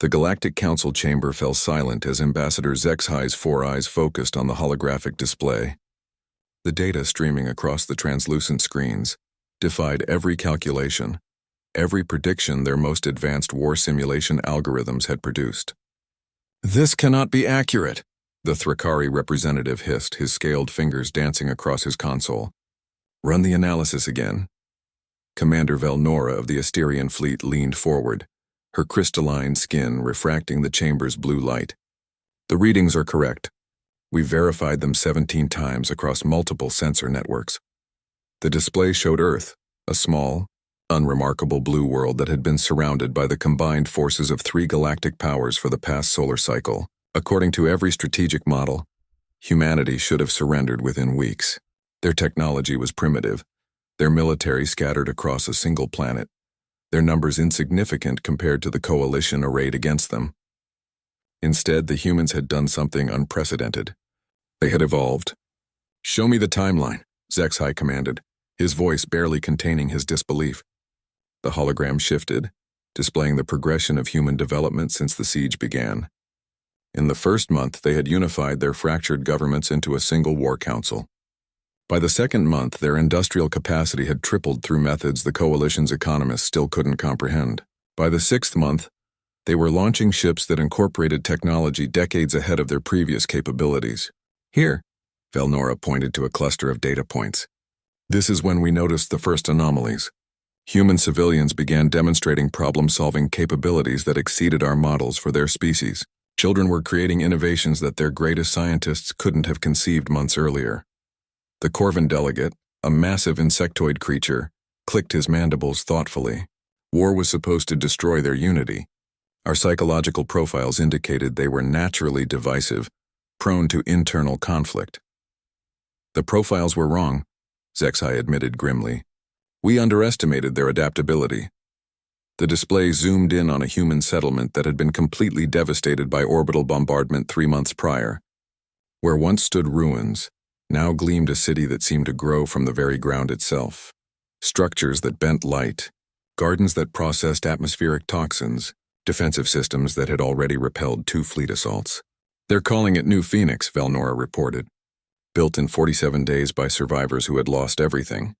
The Galactic Council chamber fell silent as Ambassador Zexhi's 4 eyes focused on the holographic display. The data streaming across the translucent screens defied every calculation, every prediction their most advanced war simulation algorithms had produced. "This cannot be accurate," the Thrakari representative hissed, his scaled fingers dancing across his console. "Run the analysis again." Commander Velnora of the Asterian fleet leaned forward, her crystalline skin refracting the chamber's blue light. "The readings are correct. We verified them 17 times across multiple sensor networks. The display showed Earth, a small, unremarkable blue world that had been surrounded by the combined forces of 3 galactic powers for the past solar cycle. According to every strategic model, humanity should have surrendered within weeks. Their technology was primitive, their military scattered across a single planet, their numbers insignificant compared to the coalition arrayed against them. Instead, the humans had done something unprecedented. They had evolved. "Show me the timeline," Zexhi commanded, his voice barely containing his disbelief. The hologram shifted, displaying the progression of human development since the siege began. In the first month, they had unified their fractured governments into a single war council. By the second month, their industrial capacity had tripled through methods the coalition's economists still couldn't comprehend. By the 6th month, they were launching ships that incorporated technology decades ahead of their previous capabilities. "Here," Velnora pointed to a cluster of data points. "This is when we noticed the first anomalies. Human civilians began demonstrating problem-solving capabilities that exceeded our models for their species. Children were creating innovations that their greatest scientists couldn't have conceived months earlier." The Corvin delegate, a massive insectoid creature, clicked his mandibles thoughtfully. "War was supposed to destroy their unity. Our psychological profiles indicated they were naturally divisive, prone to internal conflict." "The profiles were wrong," Zexhi admitted grimly. "We underestimated their adaptability." The display zoomed in on a human settlement that had been completely devastated by orbital bombardment 3 months prior. Where once stood ruins, now gleamed a city that seemed to grow from the very ground itself. Structures that bent light, gardens that processed atmospheric toxins, defensive systems that had already repelled 2 fleet assaults. "They're calling it New Phoenix," Velnora reported. "Built in 47 days by survivors who had lost everything.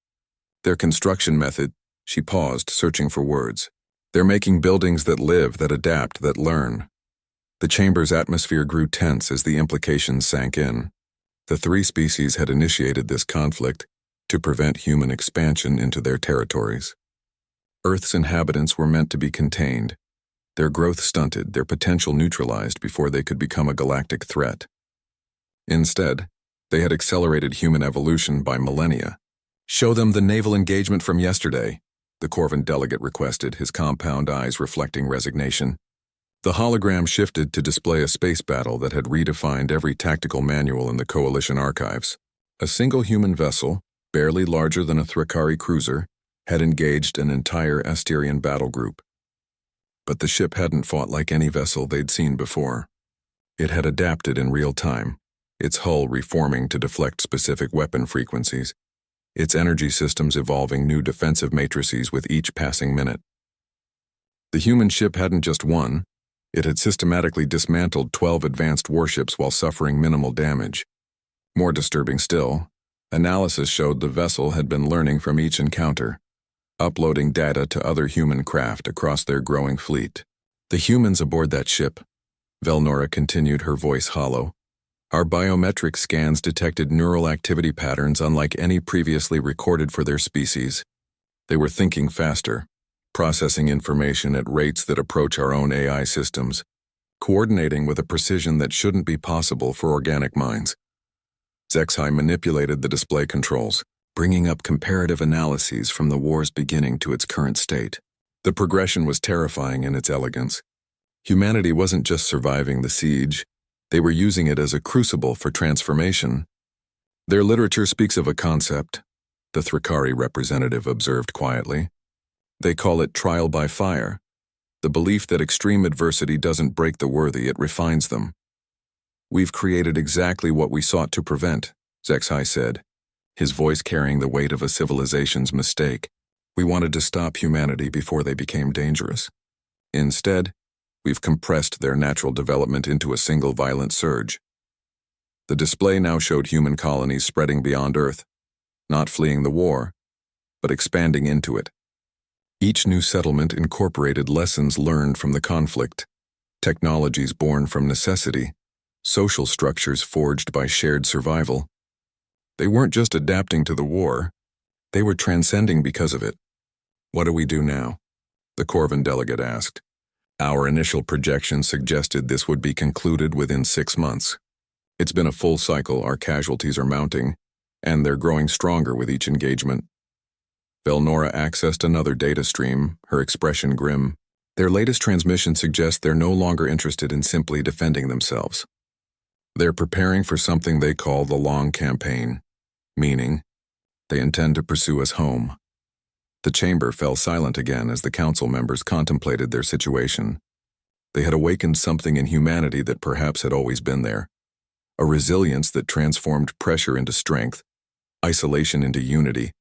Their construction method," she paused, searching for words. "They're making buildings that live, that adapt, that learn." The chamber's atmosphere grew tense as the implications sank in. The 3 species had initiated this conflict to prevent human expansion into their territories. Earth's inhabitants were meant to be contained, their growth stunted, their potential neutralized before they could become a galactic threat. Instead, they had accelerated human evolution by millennia. "Show them the naval engagement from yesterday," the Corvin delegate requested, his compound eyes reflecting resignation. The hologram shifted to display a space battle that had redefined every tactical manual in the Coalition archives. A single human vessel, barely larger than a Thrakari cruiser, had engaged an entire Asterian battle group. But the ship hadn't fought like any vessel they'd seen before. It had adapted in real time, its hull reforming to deflect specific weapon frequencies, its energy systems evolving new defensive matrices with each passing minute. The human ship hadn't just won. It had systematically dismantled 12 advanced warships while suffering minimal damage. More disturbing still, analysis showed the vessel had been learning from each encounter, uploading data to other human craft across their growing fleet. "The humans aboard that ship," Velnora continued, her voice hollow. "Our biometric scans detected neural activity patterns unlike any previously recorded for their species. They were thinking faster, processing information at rates that approach our own AI systems, coordinating with a precision that shouldn't be possible for organic minds." Zexhi manipulated the display controls, bringing up comparative analyses from the war's beginning to its current state. The progression was terrifying in its elegance. Humanity wasn't just surviving the siege, they were using it as a crucible for transformation. "Their literature speaks of a concept," the Thrakari representative observed quietly. "They call it trial by fire, the belief that extreme adversity doesn't break the worthy, it refines them." "We've created exactly what we sought to prevent," Zexhi said, his voice carrying the weight of a civilization's mistake. "We wanted to stop humanity before they became dangerous. Instead, We've compressed their natural development into a single violent surge. The display now showed human colonies spreading beyond Earth, not fleeing the war, but expanding into it. Each new settlement incorporated lessons learned from the conflict, technologies born from necessity, social structures forged by shared survival. They weren't just adapting to the war, they were transcending because of it. What do we do now? The Corvin delegate asked. Our initial projections suggested this would be concluded within 6 months. It's been a full cycle, our casualties are mounting, and they're growing stronger with each engagement. Velnora accessed another data stream, her expression grim. Their latest transmission suggests they're no longer interested in simply defending themselves. They're preparing for something they call the long campaign, meaning they intend to pursue us home. The chamber fell silent again as the council members contemplated their situation. They had awakened something in humanity that perhaps had always been there, a resilience that transformed pressure into strength, isolation into unity,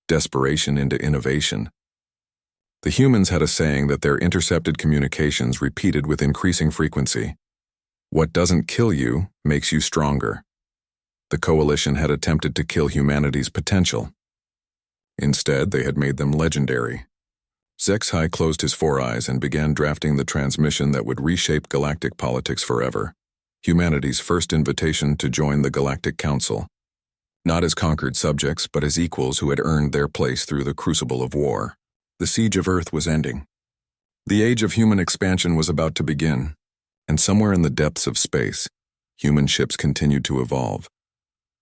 desperation into innovation. The humans had a saying that their intercepted communications repeated with increasing frequency. What doesn't kill you makes you stronger. The coalition had attempted to kill humanity's potential. Instead, they had made them legendary. Zexhai closed his 4 eyes and began drafting the transmission that would reshape galactic politics forever. Humanity's first invitation to join the Galactic Council. Not as conquered subjects, but as equals who had earned their place through the crucible of war. The siege of Earth was ending. The age of human expansion was about to begin, and somewhere in the depths of space, human ships continued to evolve,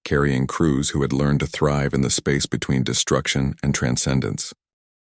carrying crews who had learned to thrive in the space between destruction and transcendence.